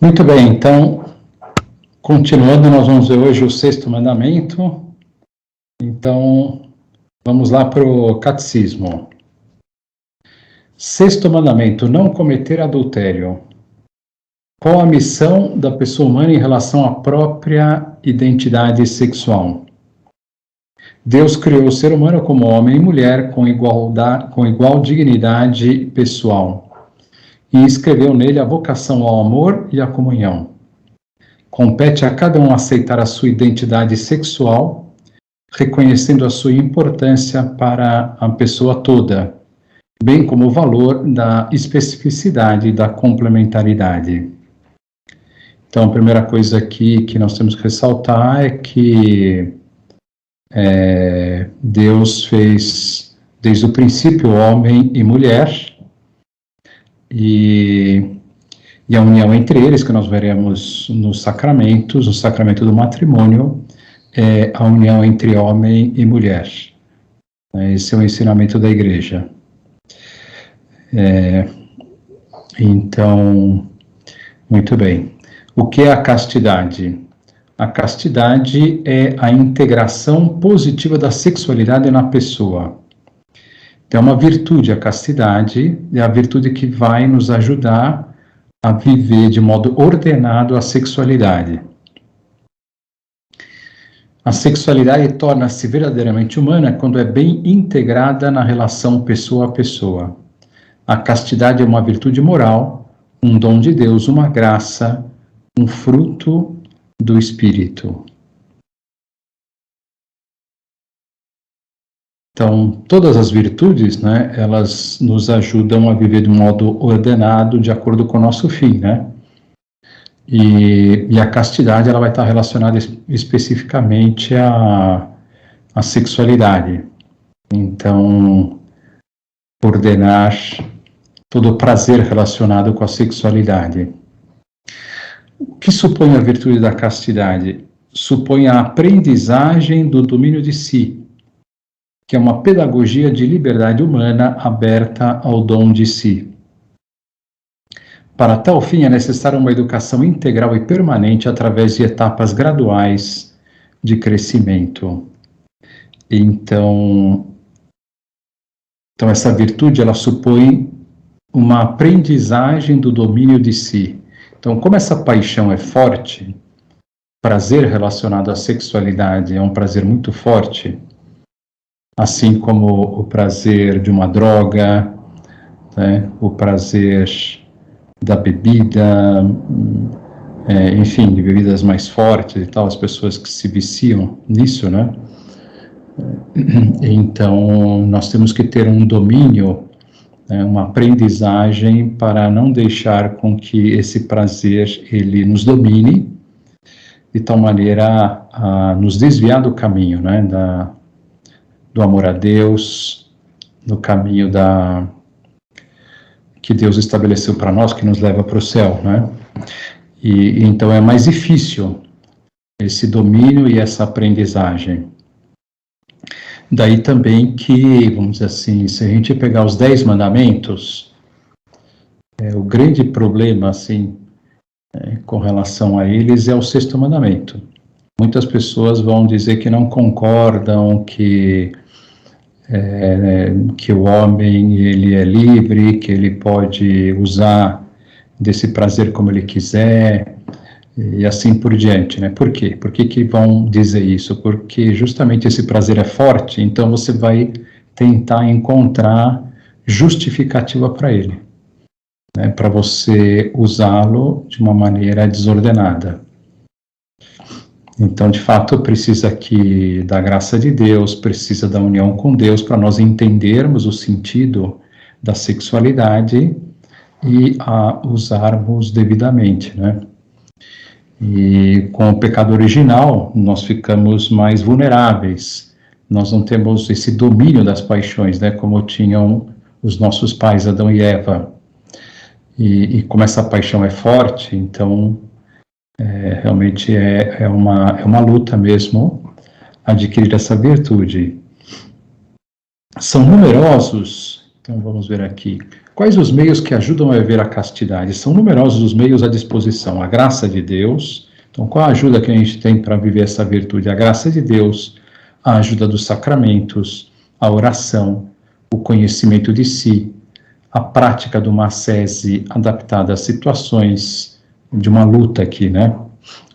Muito bem, então, continuando, nós vamos ver hoje o sexto mandamento. Então, vamos lá para o catecismo. Sexto mandamento, não cometer adultério. Qual a missão da pessoa humana em relação à própria identidade sexual? Deus criou o ser humano como homem e mulher com igual dignidade pessoal e escreveu nele a vocação ao amor e à comunhão. Compete a cada um aceitar a sua identidade sexual, reconhecendo a sua importância para a pessoa toda, bem como o valor da especificidade e da complementaridade. Então, a primeira coisa aqui que nós temos que ressaltar é que Deus fez, desde o princípio, homem e mulher, e a união entre eles, que nós veremos nos sacramentos, no sacramento do matrimônio, é a união entre homem e mulher. Esse é o ensinamento da Igreja. Então, muito bem. O que é a castidade? A castidade é a integração positiva da sexualidade na pessoa. Então, é uma virtude, a castidade é a virtude que vai nos ajudar a viver de modo ordenado a sexualidade. A sexualidade torna-se verdadeiramente humana quando é bem integrada na relação pessoa a pessoa. A castidade é uma virtude moral, um dom de Deus, uma graça, um fruto do Espírito. Então, todas as virtudes, elas nos ajudam a viver de um modo ordenado, de acordo com o nosso fim, E a castidade, ela vai estar relacionada especificamente à sexualidade. Então, ordenar todo o prazer relacionado com a sexualidade. O que supõe a virtude da castidade? Supõe a aprendizagem do domínio de si, que é uma pedagogia de liberdade humana aberta ao dom de si. Para tal fim, é necessária uma educação integral e permanente através de etapas graduais de crescimento. Então essa virtude, ela supõe uma aprendizagem do domínio de si. Então, como essa paixão é forte, prazer relacionado à sexualidade é um prazer muito forte, assim como o prazer de uma droga, o prazer da bebida, enfim, de bebidas mais fortes e tal, as pessoas que se viciam nisso, Então, nós temos que ter um domínio, uma aprendizagem para não deixar com que esse prazer, ele nos domine, de tal maneira a nos desviar do caminho, do amor a Deus, do caminho que Deus estabeleceu para nós, que nos leva para o céu, E então é mais difícil esse domínio e essa aprendizagem. Daí também que, vamos dizer assim, se a gente pegar os 10 mandamentos, o grande problema, assim, com relação a eles é o sexto mandamento. Muitas pessoas vão dizer que não concordam, que o homem, ele é livre, que ele pode usar desse prazer como ele quiser, e assim por diante, Por quê? Por que vão dizer isso? Porque justamente esse prazer é forte, então você vai tentar encontrar justificativa para ele, para você usá-lo de uma maneira desordenada. Então, de fato, precisa aqui da graça de Deus, precisa da união com Deus para nós entendermos o sentido da sexualidade e a usarmos devidamente, E com o pecado original, nós ficamos mais vulneráveis, nós não temos esse domínio das paixões, como tinham os nossos pais, Adão e Eva. E como essa paixão é forte, então realmente é uma luta mesmo adquirir essa virtude. São numerosos, então vamos ver aqui, Quais os meios que ajudam a viver a castidade? São numerosos os meios à disposição. A graça de Deus. Então, qual a ajuda que a gente tem para viver essa virtude? A graça de Deus, a ajuda dos sacramentos, a oração, o conhecimento de si, a prática de uma ascese adaptada às situações de uma luta aqui, né?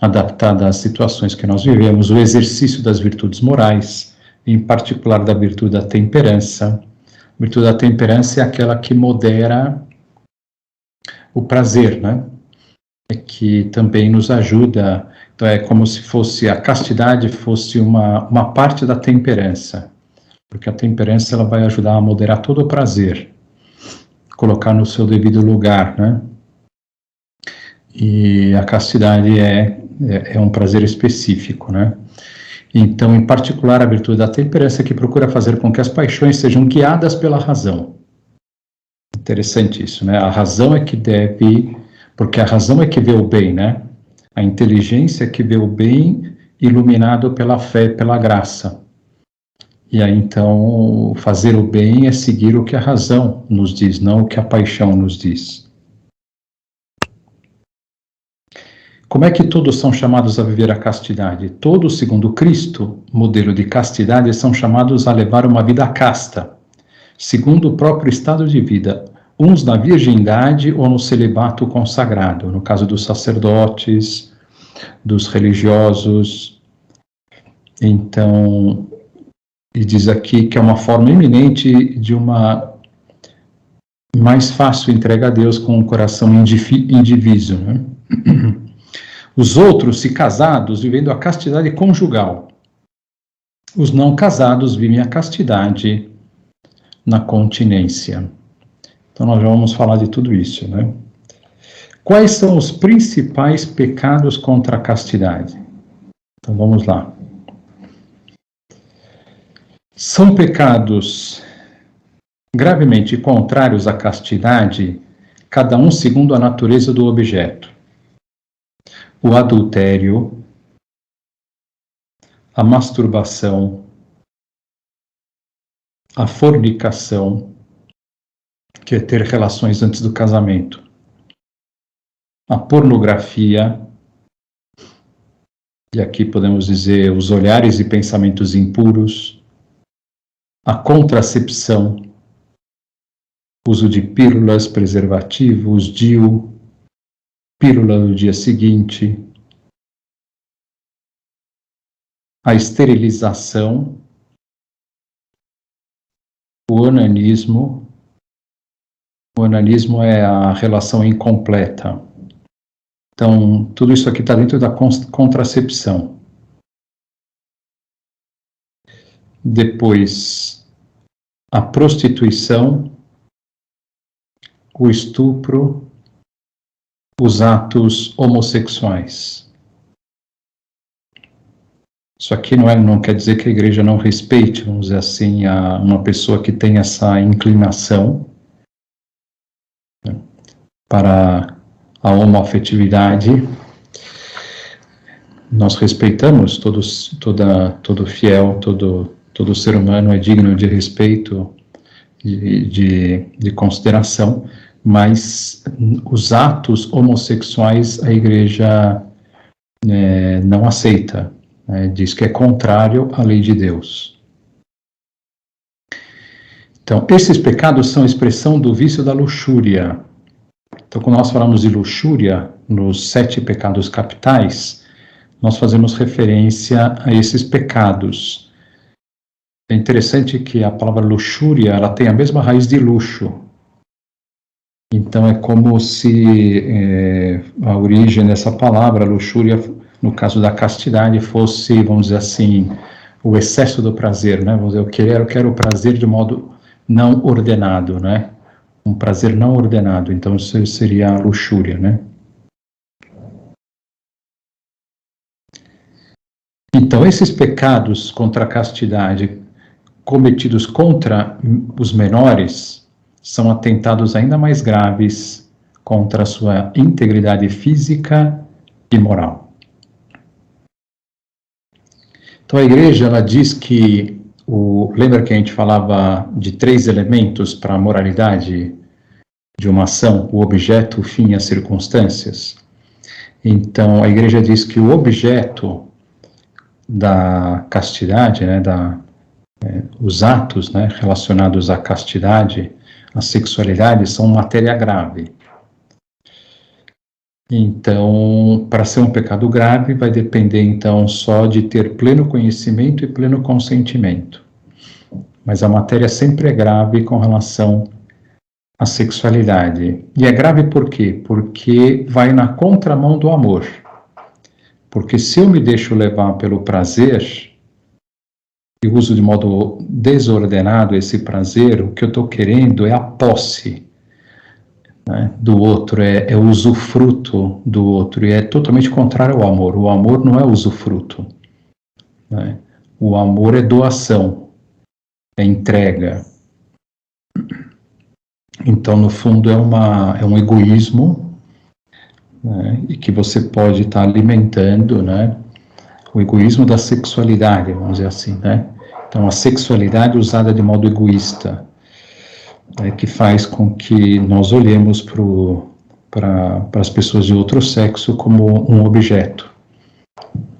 Adaptada às situações que nós vivemos, o exercício das virtudes morais, em particular da virtude da temperança. A virtude da temperança é aquela que modera o prazer, né? É que também nos ajuda, então é como se fosse, a castidade fosse uma parte da temperança, porque a temperança ela vai ajudar a moderar todo o prazer, colocar no seu devido lugar, né? E a castidade é um prazer específico, né? Então, em particular, a virtude da temperança que procura fazer com que as paixões sejam guiadas pela razão. Interessante isso, né? A razão é que deve, porque a razão é que vê o bem, né? A inteligência é que vê o bem iluminado pela fé e pela graça. E aí, então, fazer o bem é seguir o que a razão nos diz, não o que a paixão nos diz. Como é que todos são chamados a viver a castidade? Todos, segundo Cristo, modelo de castidade, são chamados a levar uma vida casta, segundo o próprio estado de vida, uns na virgindade ou no celibato consagrado, no caso dos sacerdotes, dos religiosos. Então, e diz aqui que é uma forma iminente de uma mais fácil entrega a Deus com um coração indiviso, né? Os outros, se casados, vivendo a castidade conjugal. Os não casados vivem a castidade na continência. Então nós já vamos falar de tudo isso, né? Quais são os principais pecados contra a castidade? Então vamos lá. São pecados gravemente contrários à castidade, cada um segundo a natureza do objeto. O adultério, a masturbação, a fornicação, que é ter relações antes do casamento, a pornografia, e aqui podemos dizer os olhares e pensamentos impuros, a contracepção, uso de pílulas, preservativos, DIU, pílula no dia seguinte, a esterilização, o onanismo. O onanismo é a relação incompleta. Então, tudo isso aqui está dentro da contracepção. Depois, a prostituição, o estupro, os atos homossexuais. Isso aqui não quer dizer que a igreja não respeite, vamos dizer assim, uma pessoa que tem essa inclinação, né, para a homoafetividade. Nós respeitamos todo fiel, todo ser humano é digno de respeito, de consideração, mas os atos homossexuais a igreja não aceita, diz que é contrário à lei de Deus. Então, esses pecados são expressão do vício da luxúria. Então, quando nós falamos de luxúria, nos 7 pecados capitais, nós fazemos referência a esses pecados. É interessante que a palavra luxúria, ela tem a mesma raiz de luxo. Então, é como se a origem dessa palavra, luxúria, no caso da castidade, fosse, vamos dizer assim, o excesso do prazer, né? Vamos dizer, eu quero o prazer de modo não ordenado, né? Um prazer não ordenado. Então, isso seria a luxúria, né? Então, esses pecados contra a castidade cometidos contra os menores são atentados ainda mais graves contra a sua integridade física e moral. Então, a igreja, ela diz que, lembra que a gente falava de 3 elementos para a moralidade? de uma ação, o objeto, o fim e as circunstâncias. Então, a Igreja diz que o objeto da castidade, né, os atos, né, relacionados à castidade, à sexualidade, são matéria grave. Então, para ser um pecado grave, vai depender, então, só de ter pleno conhecimento e pleno consentimento. Mas a matéria sempre é grave com relação à sexualidade. E é grave por quê? Porque vai na contramão do amor. Porque se eu me deixo levar pelo prazer e uso de modo desordenado esse prazer, o que eu estou querendo é a posse, né, do outro, é o usufruto do outro, e é totalmente contrário ao amor. O amor não é usufruto, né? O amor é doação, é entrega. Então, no fundo, é um egoísmo, né, e que você pode estar alimentando, né, o egoísmo da sexualidade, vamos dizer assim, né? Então, a sexualidade usada de modo egoísta, que faz com que nós olhemos para as pessoas de outro sexo como um objeto,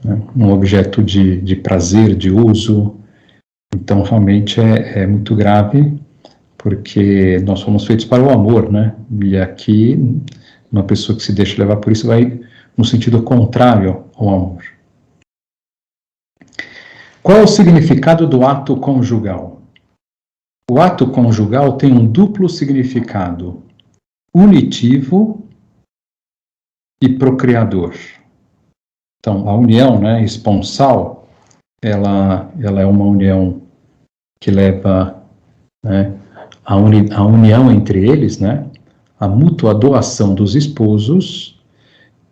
né? Um objeto de prazer, de uso. Então, realmente é muito grave, porque nós fomos feitos para o amor, né? E aqui, uma pessoa que se deixa levar por isso vai no sentido contrário ao amor. Qual é o significado do ato conjugal? O ato conjugal tem um duplo significado: unitivo e procriador. Então, a união, né, esponsal, ela é uma união que leva, né, a união entre eles, né, a mútua doação dos esposos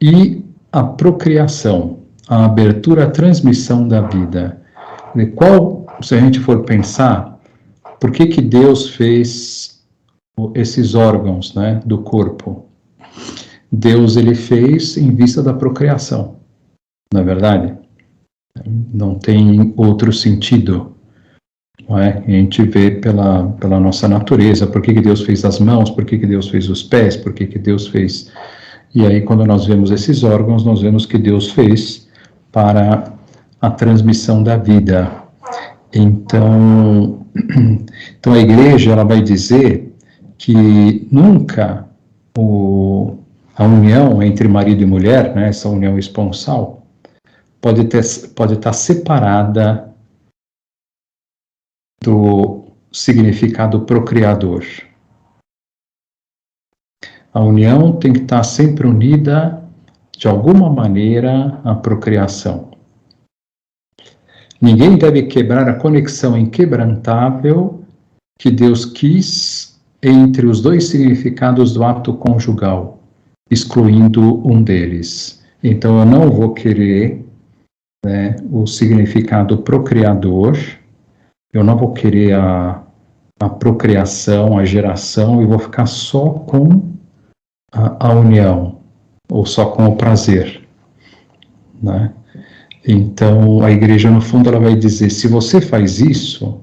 e a procriação, a abertura, a transmissão da vida. Se a gente for pensar, por que Deus fez esses órgãos, né, do corpo? Deus, ele fez em vista da procriação, não é verdade? Não tem outro sentido, não é? A gente vê pela nossa natureza, por que Deus fez as mãos, por que Deus fez os pés, por que Deus fez... E aí, quando nós vemos esses órgãos, nós vemos que Deus fez para a transmissão da vida. Então a Igreja, ela vai dizer que nunca a união entre marido e mulher, né, essa união esponsal, pode estar separada do significado procriador. A união tem que estar sempre unida, de alguma maneira, à procriação. Ninguém deve quebrar a conexão inquebrantável que Deus quis entre os dois significados do ato conjugal, excluindo um deles. Então, eu não vou querer, né, o significado procriador, eu não vou querer a procriação, a geração, e vou ficar só com a união, ou só com o prazer, né? Então, a Igreja, no fundo, ela vai dizer, se você faz isso,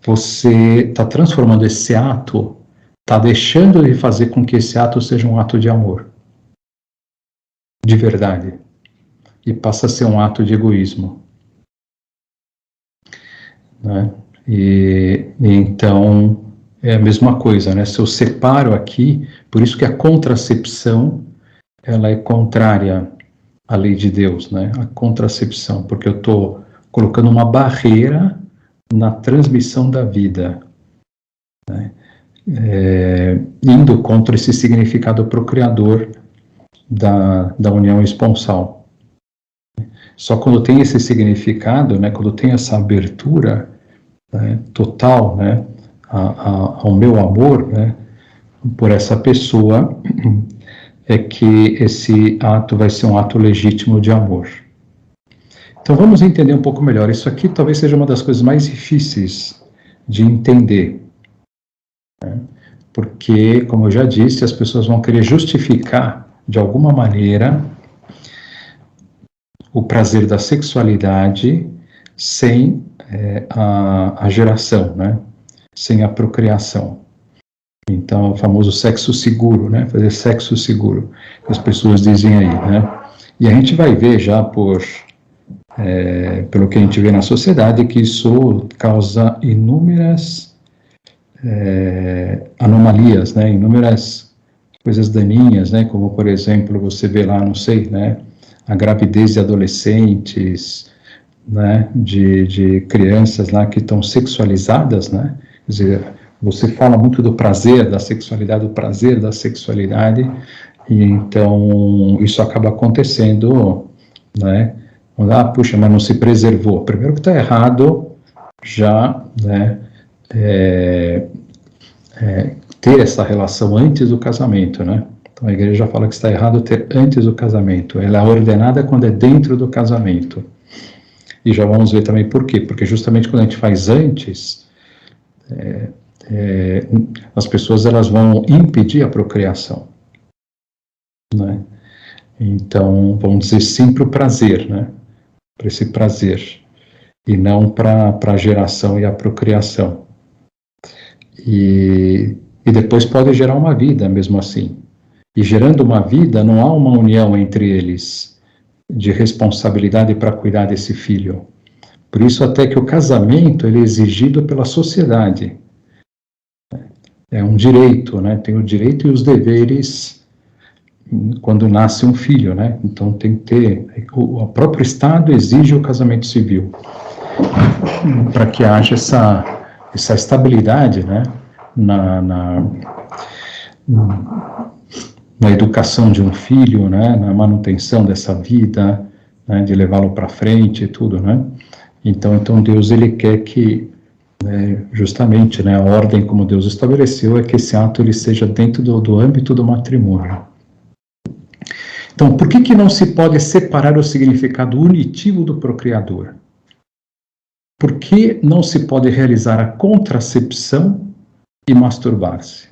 você está transformando esse ato, está deixando de fazer com que esse ato seja um ato de amor, de verdade, e passa a ser um ato de egoísmo, né? E então, é a mesma coisa, né? Se eu separo aqui, por isso que a contracepção, ela é contrária à lei de Deus, né? A contracepção, porque eu estou colocando uma barreira na transmissão da vida, né? Indo contra esse significado procriador da união esponsal. Só quando tem esse significado, né, quando tem essa abertura, né, total, né, ao meu amor, né, por essa pessoa, é que esse ato vai ser um ato legítimo de amor. Então vamos entender um pouco melhor. Isso aqui talvez seja uma das coisas mais difíceis de entender, né? Porque, como eu já disse, as pessoas vão querer justificar, de alguma maneira, o prazer da sexualidade sem a geração, né? Sem a procriação. Então, o famoso sexo seguro, né? Fazer sexo seguro, que as pessoas dizem aí, né? E a gente vai ver já pelo que a gente vê na sociedade, que isso causa inúmeras anomalias, né? Inúmeras coisas daninhas, né? Como, por exemplo, você vê lá, não sei, né? A gravidez de adolescentes, né? De crianças lá que estão sexualizadas, né? Quer dizer, você fala muito do prazer da sexualidade, do prazer da sexualidade, e então isso acaba acontecendo, né? Puxa, mas não se preservou. Primeiro que está errado já, né? Ter essa relação antes do casamento, né? Então a igreja fala que está errado ter antes do casamento. Ela é ordenada quando é dentro do casamento. E já vamos ver também por quê. Porque justamente quando a gente faz antes, as pessoas elas vão impedir a procriação, né? Então, vamos dizer sim para o prazer, né? Para esse prazer, e não para a geração e a procriação. E depois pode gerar uma vida mesmo assim. E gerando uma vida, não há uma união entre eles de responsabilidade para cuidar desse filho. Por isso até que o casamento ele é exigido pela sociedade. É um direito, né? Tem o direito e os deveres quando nasce um filho, né? Então tem que ter, o próprio Estado exige o casamento civil para que haja essa estabilidade, né? Na educação de um filho, né? Na manutenção dessa vida, né? De levá-lo para frente e tudo, né? Então Deus ele quer que justamente, né? A ordem como Deus estabeleceu é que esse ato ele seja dentro do âmbito do matrimônio. Então, por que não se pode separar o significado unitivo do procriador? Por que não se pode realizar a contracepção e masturbar-se?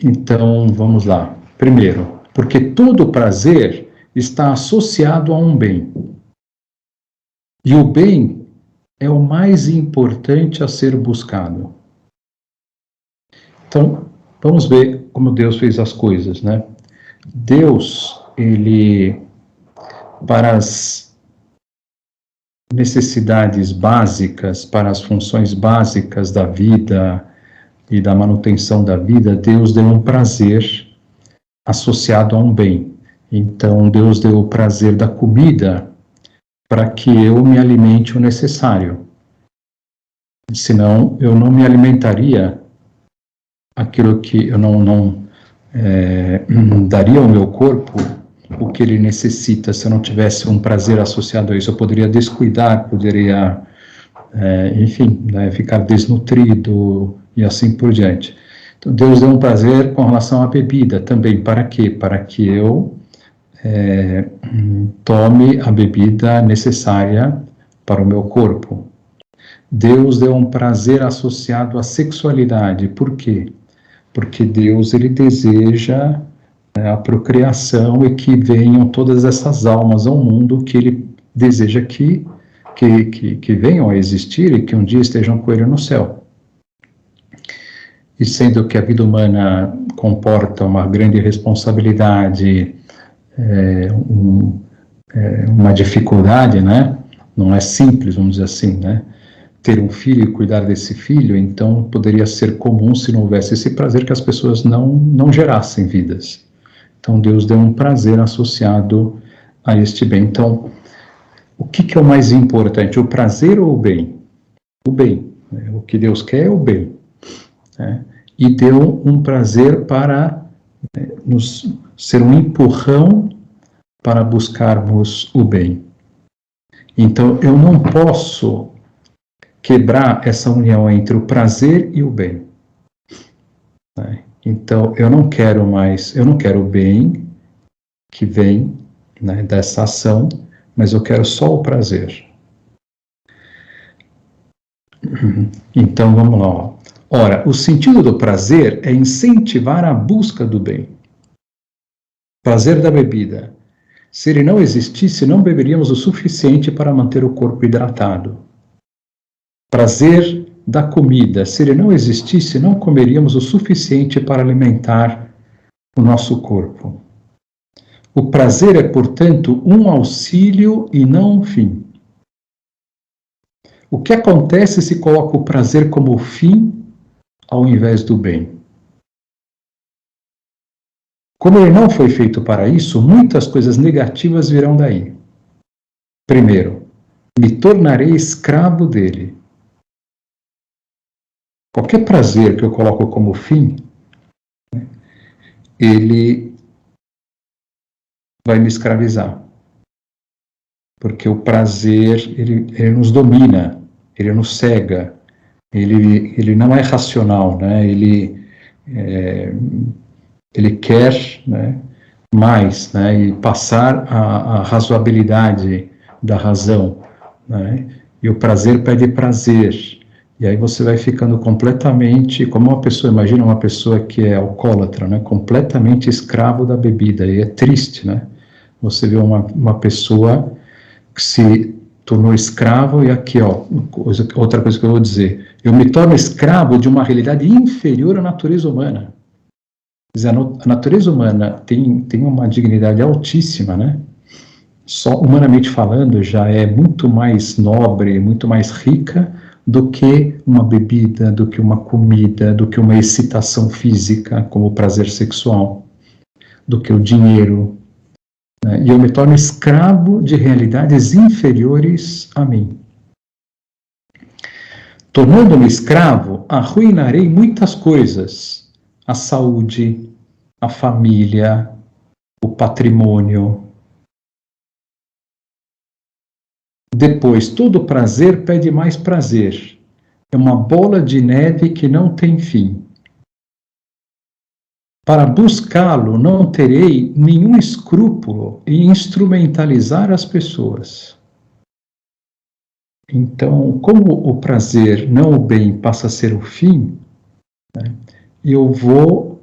Então, vamos lá. Primeiro, porque todo prazer está associado a um bem. E o bem é o mais importante a ser buscado. Então, vamos ver como Deus fez as coisas, né? Deus, ele, para as necessidades básicas, para as funções básicas da vida e da manutenção da vida, Deus deu um prazer associado a um bem. Então, Deus deu o prazer da comida para que eu me alimente o necessário. Senão, eu não me alimentaria aquilo que eu não daria ao meu corpo o que ele necessita. Se eu não tivesse um prazer associado a isso, eu poderia descuidar, poderia, enfim, né, ficar desnutrido e assim por diante. Então, Deus deu um prazer com relação à bebida também. Para quê? Para que eu tome a bebida necessária para o meu corpo. Deus deu um prazer associado à sexualidade. Por quê? Porque Deus ele deseja a procriação e que venham todas essas almas ao mundo que ele deseja que venham a existir e que um dia estejam com ele no céu. E sendo que a vida humana comporta uma grande responsabilidade, uma dificuldade, né? Não é simples, vamos dizer assim, né? Ter um filho e cuidar desse filho, então poderia ser comum se não houvesse esse prazer que as pessoas não gerassem vidas. Então Deus deu um prazer associado a este bem. Então, o que é o mais importante, o prazer ou o bem? O bem. Né? O que Deus quer é o bem. Né? E deu um prazer para nos ser um empurrão para buscarmos o bem. Então, eu não posso quebrar essa união entre o prazer e o bem. Né? Então, eu não quero o bem que vem, né, dessa ação, mas eu quero só o prazer. Então, vamos lá. Ó. Ora, o sentido do prazer é incentivar a busca do bem. Prazer da bebida. Se ele não existisse, não beberíamos o suficiente para manter o corpo hidratado. Prazer da comida. Se ele não existisse, não comeríamos o suficiente para alimentar o nosso corpo. O prazer é, portanto, um auxílio e não um fim. O que acontece se coloca o prazer como fim ao invés do bem? Como ele não foi feito para isso, muitas coisas negativas virão daí. Primeiro, me tornarei escravo dele. Qualquer prazer que eu coloco como fim, ele vai me escravizar. Porque o prazer, ele nos domina, ele nos cega, ele não é racional, né? Ele quer, né, mais, né, e passar a razoabilidade da razão, né? E o prazer pede prazer. E aí você vai ficando completamente, como uma pessoa, imagina uma pessoa que é alcoólatra, né, completamente escravo da bebida, e é triste, né? Você vê uma pessoa que se tornou escravo, e aqui, ó, outra coisa que eu vou dizer, eu me torno escravo de uma realidade inferior à natureza humana. Quer dizer, a natureza humana tem uma dignidade altíssima, né? Só humanamente falando, já é muito mais nobre, muito mais rica do que uma bebida, do que uma comida, do que uma excitação física, como o prazer sexual, do que o dinheiro, né? E eu me torno escravo de realidades inferiores a mim. Tornando-me escravo, arruinarei muitas coisas: a saúde, a família, o patrimônio. Depois, todo prazer pede mais prazer. É uma bola de neve que não tem fim. Para buscá-lo, não terei nenhum escrúpulo em instrumentalizar as pessoas. Então, como o prazer, não o bem, passa a ser o fim, né, eu vou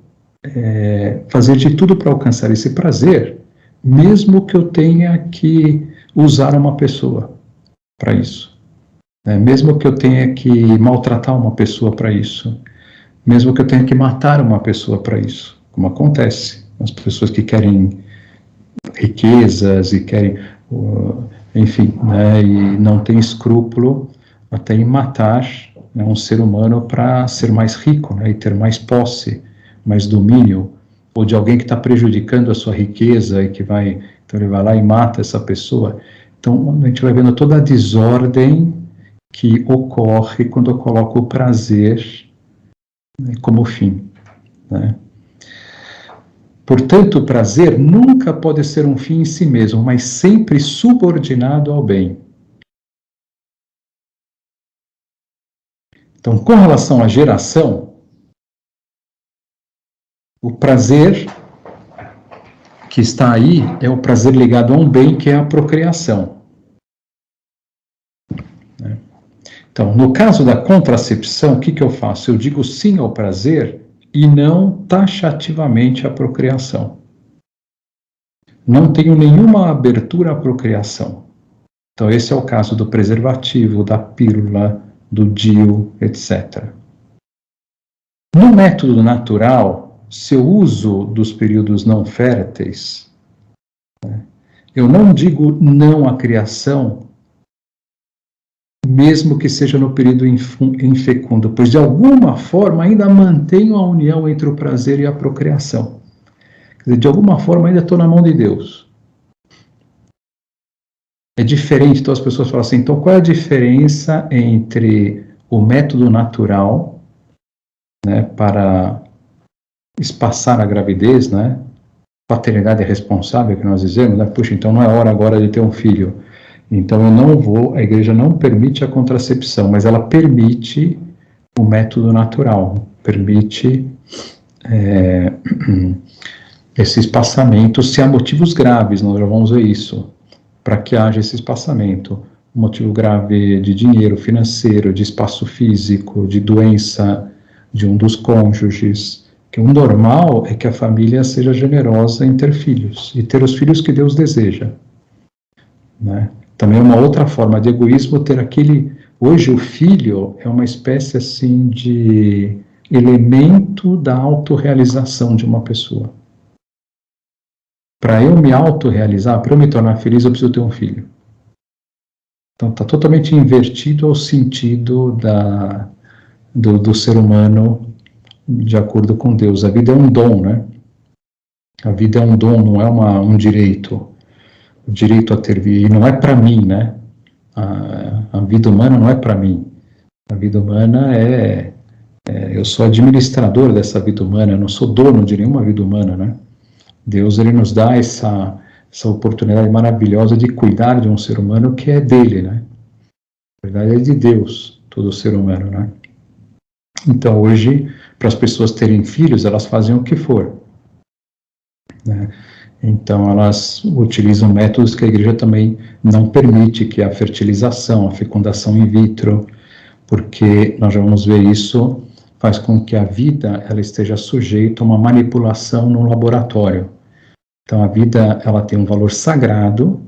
fazer de tudo para alcançar esse prazer, mesmo que eu tenha que usar uma pessoa para isso, né? Mesmo que eu tenha que maltratar uma pessoa para isso, mesmo que eu tenha que matar uma pessoa para isso, como acontece, as pessoas que querem riquezas e querem, enfim, né, e não tem escrúpulo até em matar, né, um ser humano para ser mais rico, né, e ter mais posse, mais domínio, ou de alguém que está prejudicando a sua riqueza e que vai, então ele vai lá e mata essa pessoa. Então a gente vai vendo toda a desordem que ocorre quando eu coloco o prazer, né, como fim, né? Portanto, o prazer nunca pode ser um fim em si mesmo, mas sempre subordinado ao bem. Então, com relação à geração, o prazer que está aí é o prazer ligado a um bem, que é a procriação. Então, no caso da contracepção, o que eu faço? Eu digo sim ao prazer e não taxativamente à procriação. Não tenho nenhuma abertura à procriação. Então, esse é o caso do preservativo, da pílula, do DIU, etc. No método natural, se eu uso dos períodos não férteis, né, eu não digo não à criação, mesmo que seja no período infecundo, pois de alguma forma ainda mantenho a união entre o prazer e a procriação. Quer dizer, de alguma forma ainda estou na mão de Deus. É diferente, então as pessoas falam assim, então qual é a diferença entre o método natural, né, para espaçar a gravidez, né, paternidade responsável, que nós dizemos, né, puxa, então não é hora agora de ter um filho. Então eu não vou, a igreja não permite a contracepção, mas ela permite o método natural, permite esse espaçamento, se há motivos graves, nós já vamos ver isso, para que haja esse espaçamento, um motivo grave de dinheiro, financeiro, de espaço físico, de doença de um dos cônjuges, que o normal é que a família seja generosa em ter filhos, e ter os filhos que Deus deseja, né? Também é uma outra forma de egoísmo ter aquele Hoje o filho é uma espécie assim de elemento da autorrealização de uma pessoa. Para eu me autorrealizar, para eu me tornar feliz, eu preciso ter um filho. Então está totalmente invertido ao sentido do ser humano de acordo com Deus. A vida é um dom, né? A vida é um dom, não é um direito. O direito a ter vida, e não é para mim, né? A vida humana não é para mim. A vida humana eu sou administrador dessa vida humana, eu não sou dono de nenhuma vida humana, né? Deus, ele nos dá essa oportunidade maravilhosa de cuidar de um ser humano que é dele, né? Na verdade é de Deus, todo ser humano, né? Então hoje, para as pessoas terem filhos, elas fazem o que for, né? Então elas utilizam métodos que a igreja também não permite, que é a fertilização, a fecundação in vitro, porque nós já vamos ver isso, faz com que a vida ela esteja sujeita a uma manipulação no laboratório. Então a vida ela tem um valor sagrado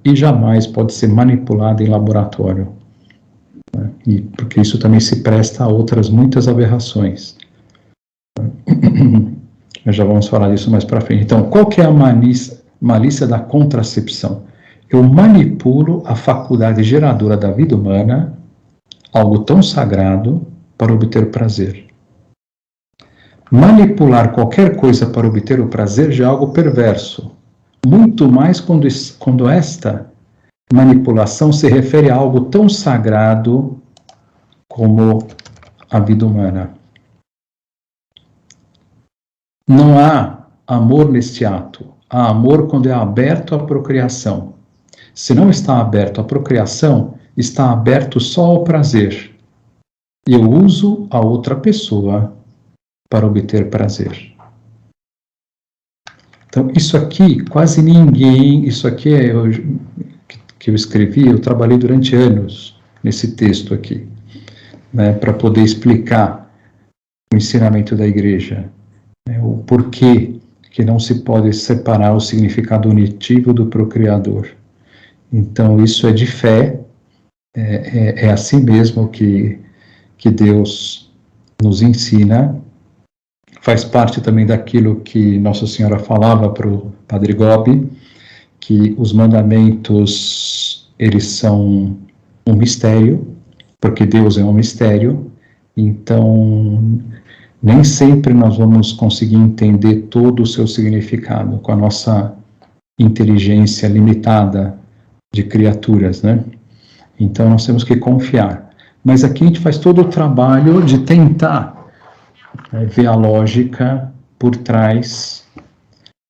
e jamais pode ser manipulada em laboratório, né? E porque isso também se presta a outras muitas aberrações. Nós já vamos falar disso mais para frente. Então, qual que é a malícia da contracepção? Eu manipulo a faculdade geradora da vida humana, algo tão sagrado, para obter prazer. Manipular qualquer coisa para obter o prazer já é algo perverso. Muito mais quando esta manipulação se refere a algo tão sagrado como a vida humana. Não há amor neste ato. Há amor quando é aberto à procriação. Se não está aberto à procriação, está aberto só ao prazer. Eu uso a outra pessoa para obter prazer. Então, isso aqui, quase ninguém, isso aqui que eu escrevi, eu trabalhei durante anos nesse texto aqui, né, para poder explicar o ensinamento da igreja, né, o porquê que não se pode separar o significado unitivo do procriador. Então, isso é de fé, é assim mesmo que Deus nos ensina, faz parte também daquilo que Nossa Senhora falava para o Padre Gobi, que os mandamentos, eles são um mistério, porque Deus é um mistério, então nem sempre nós vamos conseguir entender todo o seu significado com a nossa inteligência limitada de criaturas, né? Então nós temos que confiar. Mas aqui a gente faz todo o trabalho de tentar ver a lógica por trás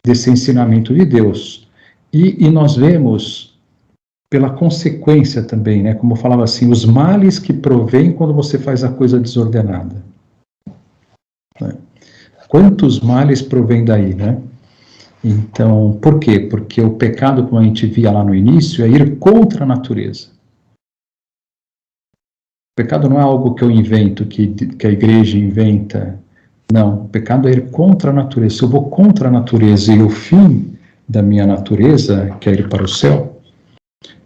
desse ensinamento de Deus. E nós vemos pela consequência também, né? Como eu falava assim, os males que provém quando você faz a coisa desordenada. Né? Quantos males provém daí, né? Então, por quê? Porque o pecado, como a gente via lá no início, é ir contra a natureza. O pecado não é algo que eu invento, que a igreja inventa. Não, o pecado é ir contra a natureza. Se eu vou contra a natureza e o fim da minha natureza, que é ir para o céu,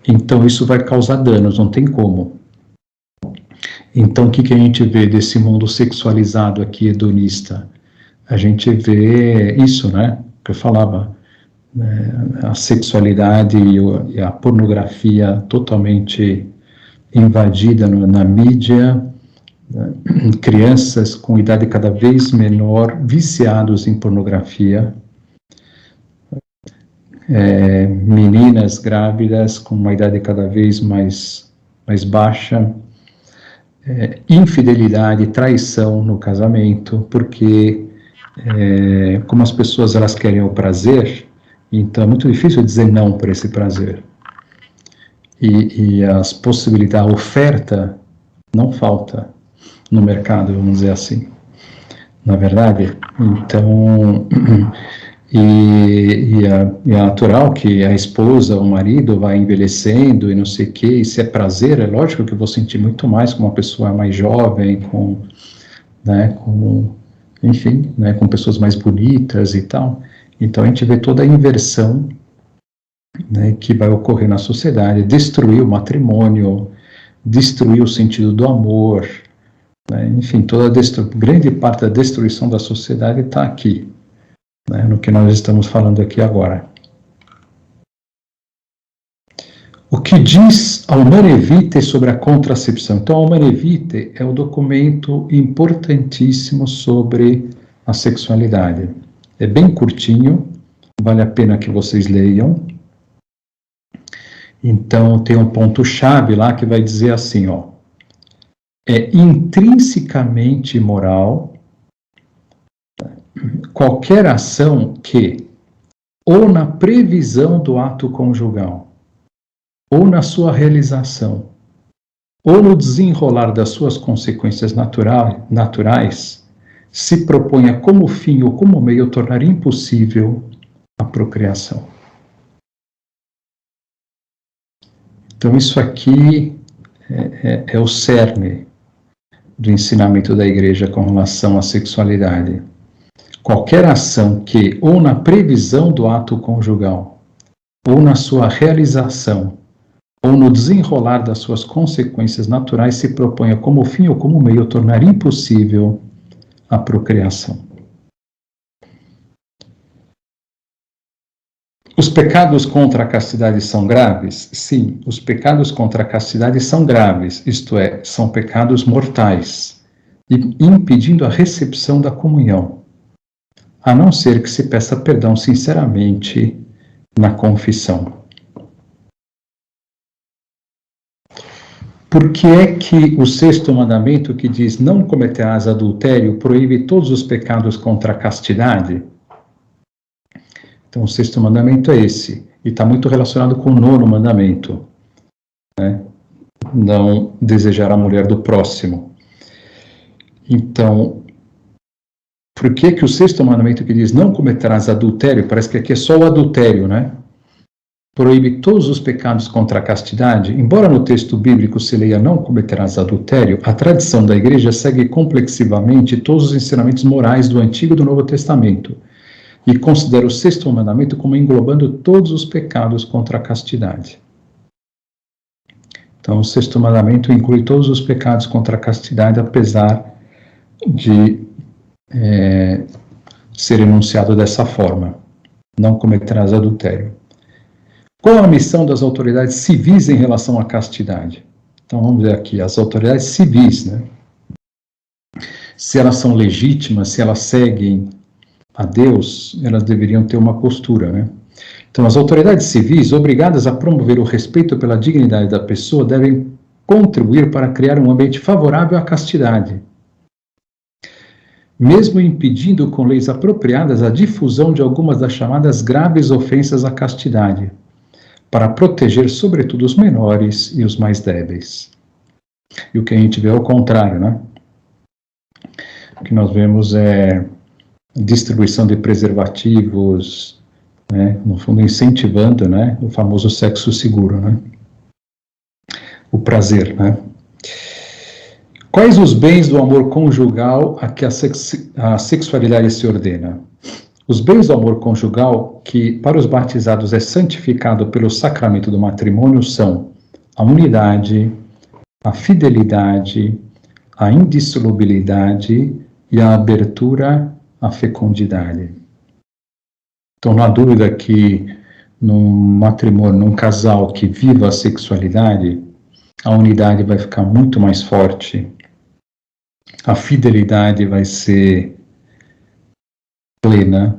então isso vai causar danos, não tem como. Então o que a gente vê desse mundo sexualizado aqui, hedonista? A gente vê isso, né? Que eu falava, a sexualidade e a pornografia totalmente invadida na mídia, né? Crianças com idade cada vez menor, viciados em pornografia, meninas grávidas com uma idade cada vez mais baixa, infidelidade, traição no casamento, porque como as pessoas elas querem o prazer, então é muito difícil dizer não para esse prazer. E as possibilidades, a oferta não falta no mercado, vamos dizer assim, na verdade. Então, é natural que a esposa, o marido vai envelhecendo e não sei o quê, e se é prazer, é lógico que eu vou sentir muito mais com uma pessoa mais jovem, enfim, né, com pessoas mais bonitas e tal. Então a gente vê toda a inversão né, que vai ocorrer na sociedade, destruir o matrimônio, destruir o sentido do amor, né, enfim, grande parte da destruição da sociedade está aqui, né, no que nós estamos falando aqui agora. O que diz a Humanae Vitae sobre a contracepção? Então, a Humanae Vitae é um documento importantíssimo sobre a sexualidade. É bem curtinho, vale a pena que vocês leiam. Então, tem um ponto-chave lá que vai dizer assim, ó, é intrinsecamente imoral qualquer ação que, ou na previsão do ato conjugal, ou na sua realização, ou no desenrolar das suas consequências naturais, se proponha como fim ou como meio tornar impossível a procriação. Então, isso aqui é o cerne do ensinamento da Igreja com relação à sexualidade. Qualquer ação que, ou na previsão do ato conjugal, ou na sua realização, ou no desenrolar das suas consequências naturais, se proponha como fim ou como meio tornar impossível a procriação. Os pecados contra a castidade são graves? Sim, os pecados contra a castidade são graves, isto é, são pecados mortais, impedindo a recepção da comunhão, a não ser que se peça perdão sinceramente na confissão. Por que é que o sexto mandamento, que diz não cometerás adultério, proíbe todos os pecados contra a castidade? Então, o sexto mandamento é esse, e está muito relacionado com o nono mandamento, né? Não desejar a mulher do próximo. Então, por que que o sexto mandamento, que diz não cometerás adultério, parece que aqui é só o adultério, né? Proíbe todos os pecados contra a castidade? Embora no texto bíblico se leia não cometerás adultério, a tradição da Igreja segue complexivamente todos os ensinamentos morais do Antigo e do Novo Testamento e considera o sexto mandamento como englobando todos os pecados contra a castidade. Então, o sexto mandamento inclui todos os pecados contra a castidade, apesar de ser enunciado dessa forma. Não cometerás adultério. Qual a missão das autoridades civis em relação à castidade? Então, vamos ver aqui, as autoridades civis, né? Se elas são legítimas, se elas seguem a Deus, elas deveriam ter uma postura, né? Então, as autoridades civis, obrigadas a promover o respeito pela dignidade da pessoa, devem contribuir para criar um ambiente favorável à castidade, mesmo impedindo com leis apropriadas a difusão de algumas das chamadas graves ofensas à castidade, para proteger, sobretudo, os menores e os mais débeis. E o que a gente vê é o contrário, né? O que nós vemos é distribuição de preservativos, né? No fundo, incentivando, né, o famoso sexo seguro, né? O prazer, né? Quais os bens do amor conjugal a que a sexualidade se ordena? Os bens do amor conjugal, que para os batizados é santificado pelo sacramento do matrimônio, são a unidade, a fidelidade, a indissolubilidade e a abertura à fecundidade. Então, não há dúvida que num matrimônio, num casal que viva a sexualidade, a unidade vai ficar muito mais forte, a fidelidade vai ser plena,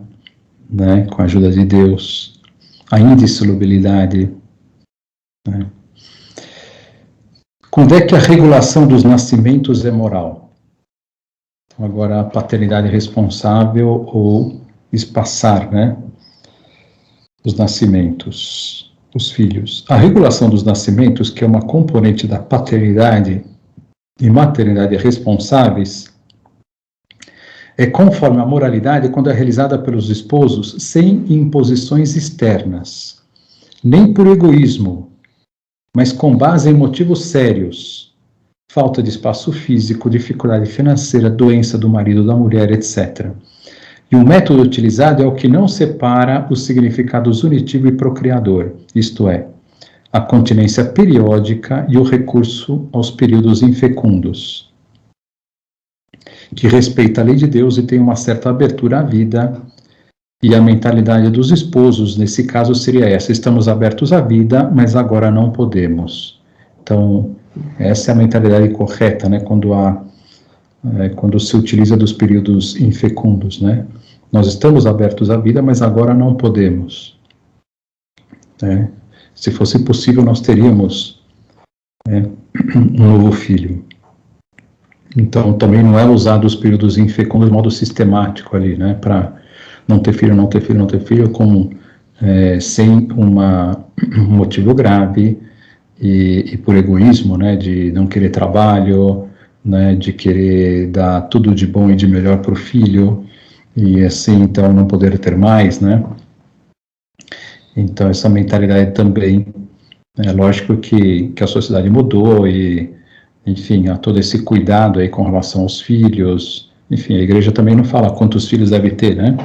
né, com a ajuda de Deus, a indissolubilidade, né. Quando é que a regulação dos nascimentos é moral? Então, agora, a paternidade responsável ou espaçar, né, os nascimentos, os filhos. A regulação dos nascimentos, que é uma componente da paternidade e maternidade responsáveis, é conforme a moralidade quando é realizada pelos esposos sem imposições externas, nem por egoísmo, mas com base em motivos sérios, falta de espaço físico, dificuldade financeira, doença do marido ou da mulher, etc. E o método utilizado é o que não separa os significados unitivo e procriador, isto é, a continência periódica e o recurso aos períodos infecundos, que respeita a lei de Deus e tem uma certa abertura à vida, e a mentalidade dos esposos, nesse caso, seria essa: estamos abertos à vida, mas agora não podemos. Então, essa é a mentalidade correta, né, quando se utiliza dos períodos infecundos, né? Nós estamos abertos à vida, mas agora não podemos. Né? Se fosse possível, nós teríamos um novo filho. Então, também não é usado os períodos infecundos de modo sistemático ali, né? Para não ter filho, não ter filho, não ter filho, sem um motivo grave e por egoísmo, né? De não querer trabalho, né? De querer dar tudo de bom e de melhor para o filho, e assim, então, não poder ter mais, né? Então, essa mentalidade também, é lógico que a sociedade mudou e, enfim, há todo esse cuidado aí com relação aos filhos. Enfim, a igreja também não fala quantos filhos deve ter, né?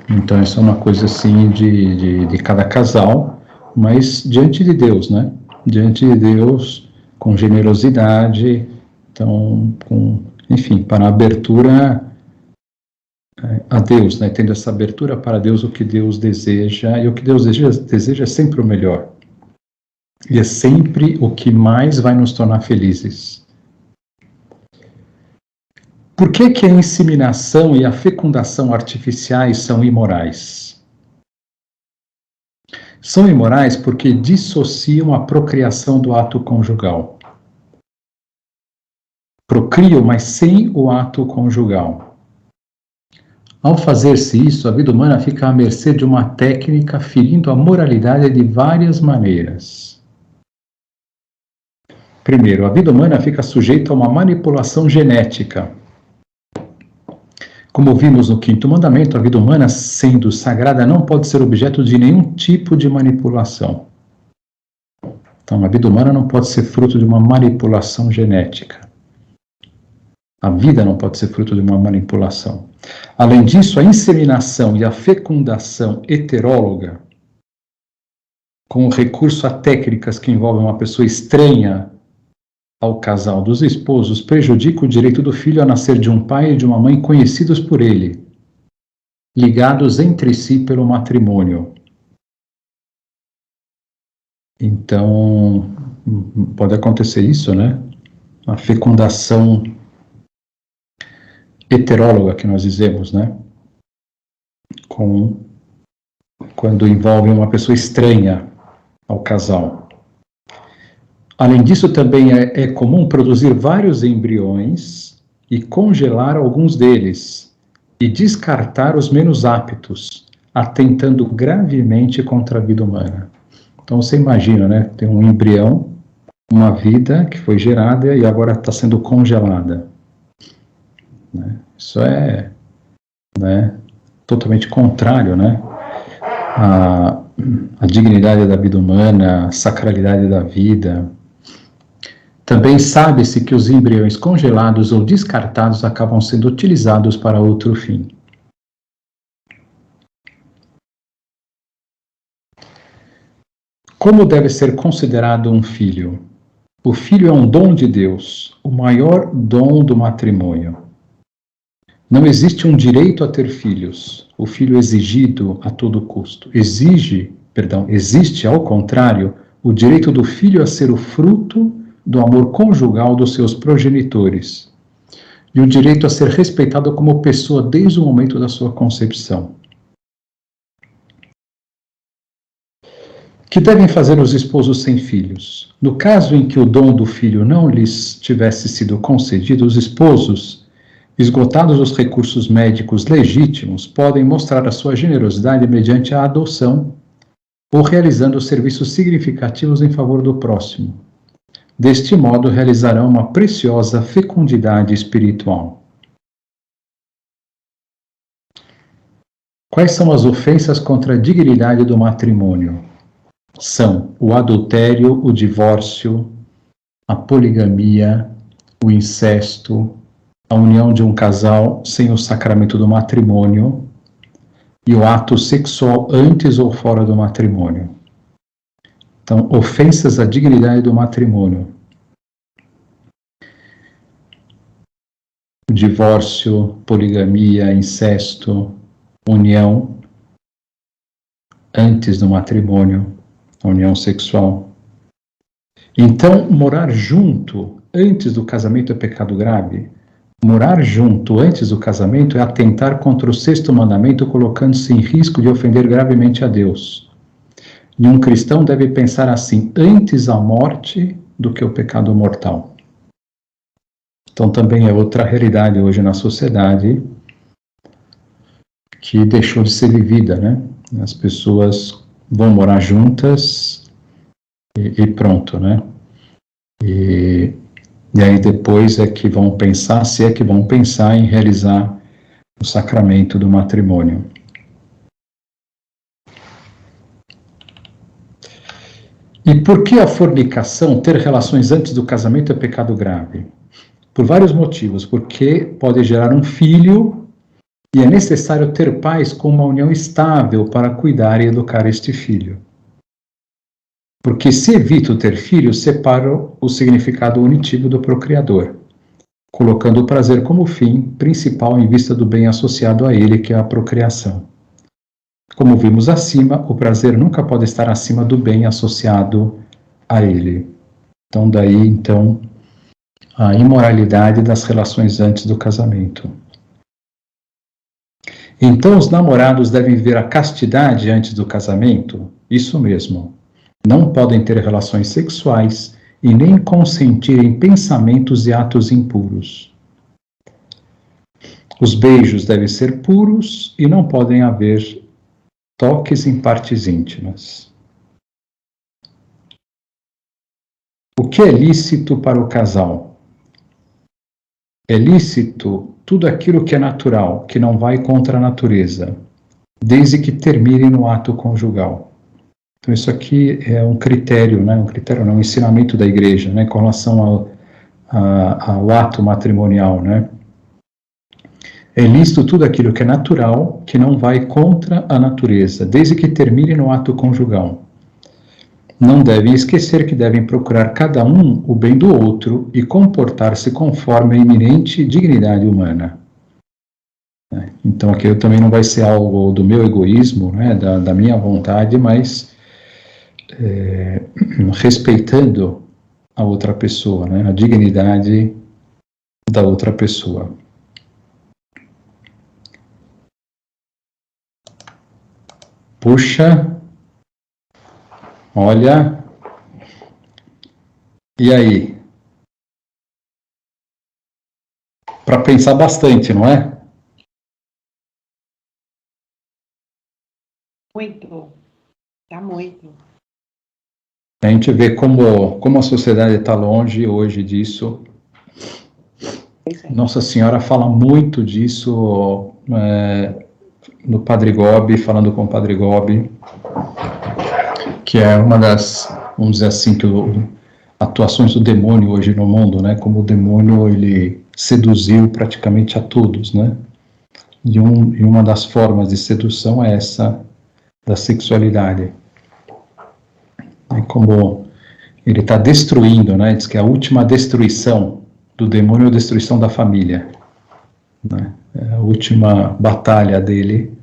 Então, isso é uma coisa, assim, de cada casal, mas diante de Deus, né? Diante de Deus, com generosidade, então, enfim, para a abertura a Deus, né? Tendo essa abertura para Deus, o que Deus deseja, e o que Deus deseja é sempre o melhor. E é sempre o que mais vai nos tornar felizes. Por que a inseminação e a fecundação artificiais são imorais? São imorais porque dissociam a procriação do ato conjugal. Procriam, mas sem o ato conjugal. Ao fazer-se isso, a vida humana fica à mercê de uma técnica ferindo a moralidade de várias maneiras. Primeiro, a vida humana fica sujeita a uma manipulação genética. Como vimos no quinto mandamento, a vida humana, sendo sagrada, não pode ser objeto de nenhum tipo de manipulação. Então, a vida humana não pode ser fruto de uma manipulação genética. A vida não pode ser fruto de uma manipulação. Além disso, a inseminação e a fecundação heteróloga, com recurso a técnicas que envolvem uma pessoa estranha ao casal dos esposos, prejudica o direito do filho a nascer de um pai e de uma mãe conhecidos por ele, ligados entre si pelo matrimônio. Então, pode acontecer isso, né? A fecundação heteróloga, que nós dizemos, né? Quando envolve uma pessoa estranha ao casal. Além disso, também é comum produzir vários embriões e congelar alguns deles, e descartar os menos aptos, atentando gravemente contra a vida humana. Então você imagina, né? Tem um embrião, uma vida que foi gerada e agora está sendo congelada. Né? Isso é, né, totalmente contrário, né, à dignidade da vida humana, à sacralidade da vida. Também sabe-se que os embriões congelados ou descartados acabam sendo utilizados para outro fim. Como deve ser considerado um filho? O filho é um dom de Deus, o maior dom do matrimônio. Não existe um direito a ter filhos, o filho exigido a todo custo. Existe, ao contrário, o direito do filho a ser o fruto do amor conjugal dos seus progenitores, e o direito a ser respeitado como pessoa desde o momento da sua concepção. Que devem fazer os esposos sem filhos? No caso em que o dom do filho não lhes tivesse sido concedido, os esposos, esgotados os recursos médicos legítimos, podem mostrar a sua generosidade mediante a adoção ou realizando serviços significativos em favor do próximo. Deste modo, realizarão uma preciosa fecundidade espiritual. Quais são as ofensas contra a dignidade do matrimônio? São o adultério, o divórcio, a poligamia, o incesto, a união de um casal sem o sacramento do matrimônio, e o ato sexual antes ou fora do matrimônio. Então, ofensas à dignidade do matrimônio. Divórcio, poligamia, incesto, união antes do matrimônio, a união sexual. Então, morar junto antes do casamento é pecado grave? Morar junto antes do casamento é atentar contra o sexto mandamento, colocando-se em risco de ofender gravemente a Deus. E um cristão deve pensar assim, antes a morte do que o pecado mortal. Então também é outra realidade hoje na sociedade que deixou de ser vivida, né? As pessoas vão morar juntas e pronto, né? E aí depois é que vão pensar, se é que vão pensar em realizar o sacramento do matrimônio. E por que a fornicação, ter relações antes do casamento, é pecado grave? Por vários motivos. Porque pode gerar um filho e é necessário ter pais com uma união estável para cuidar e educar este filho. Porque se evito ter filhos, separo o significado unitivo do procriador, colocando o prazer como fim principal em vista do bem associado a ele, que é a procriação. Como vimos acima, o prazer nunca pode estar acima do bem associado a ele. Então, daí, a imoralidade das relações antes do casamento. Então, os namorados devem viver a castidade antes do casamento? Isso mesmo. Não podem ter relações sexuais e nem consentir em pensamentos e atos impuros. Os beijos devem ser puros e não podem haver toques em partes íntimas. O que é lícito para o casal? É lícito tudo aquilo que é natural, que não vai contra a natureza, desde que termine no ato conjugal. Então isso aqui é um critério, né? Um ensinamento da igreja, né? Com relação ao ato matrimonial, né? É lícito tudo aquilo que é natural, que não vai contra a natureza, desde que termine no ato conjugal. Não devem esquecer que devem procurar cada um o bem do outro e comportar-se conforme a iminente dignidade humana. Então aquilo também não vai ser algo do meu egoísmo, né, da minha vontade, mas respeitando a outra pessoa, né, a dignidade da outra pessoa. Puxa, olha, e aí? Para pensar bastante, não é? Muito, tá muito. A gente vê como a sociedade está longe hoje disso. Nossa Senhora fala muito disso no Padre Gobi, falando com o Padre Gobi, que é uma das, vamos dizer assim, atuações do demônio hoje no mundo, né? Como o demônio, ele seduziu praticamente a todos, né? E uma das formas de sedução é essa da sexualidade. E como ele está destruindo, né? Diz que a última destruição do demônio é a destruição da família, né? A última batalha dele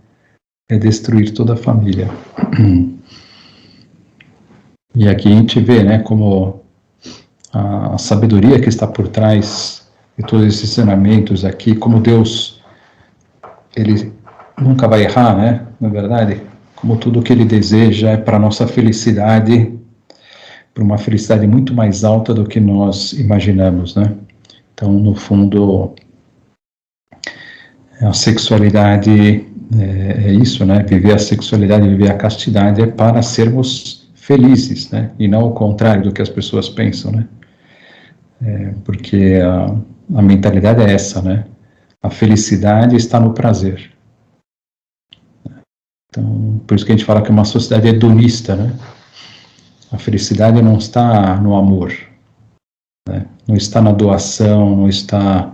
é destruir toda a família. E aqui a gente vê, né, como a sabedoria que está por trás de todos esses ensinamentos aqui, como Deus, ele nunca vai errar, né, na verdade, como tudo o que ele deseja é para a nossa felicidade, para uma felicidade muito mais alta do que nós imaginamos, né. Então, no fundo, a sexualidade é isso, né? Viver a sexualidade, viver a castidade é para sermos felizes, né? E não o contrário do que as pessoas pensam, né? Porque a mentalidade é essa, né? A felicidade está no prazer. Então, por isso que a gente fala que é uma sociedade hedonista, né? A felicidade não está no amor, né? Não está na doação, não está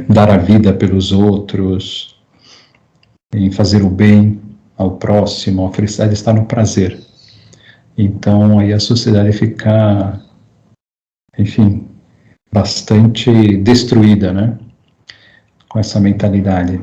dar a vida pelos outros, em fazer o bem ao próximo. A felicidade está no prazer. Então, aí a sociedade fica, enfim, bastante destruída, né? Com essa mentalidade.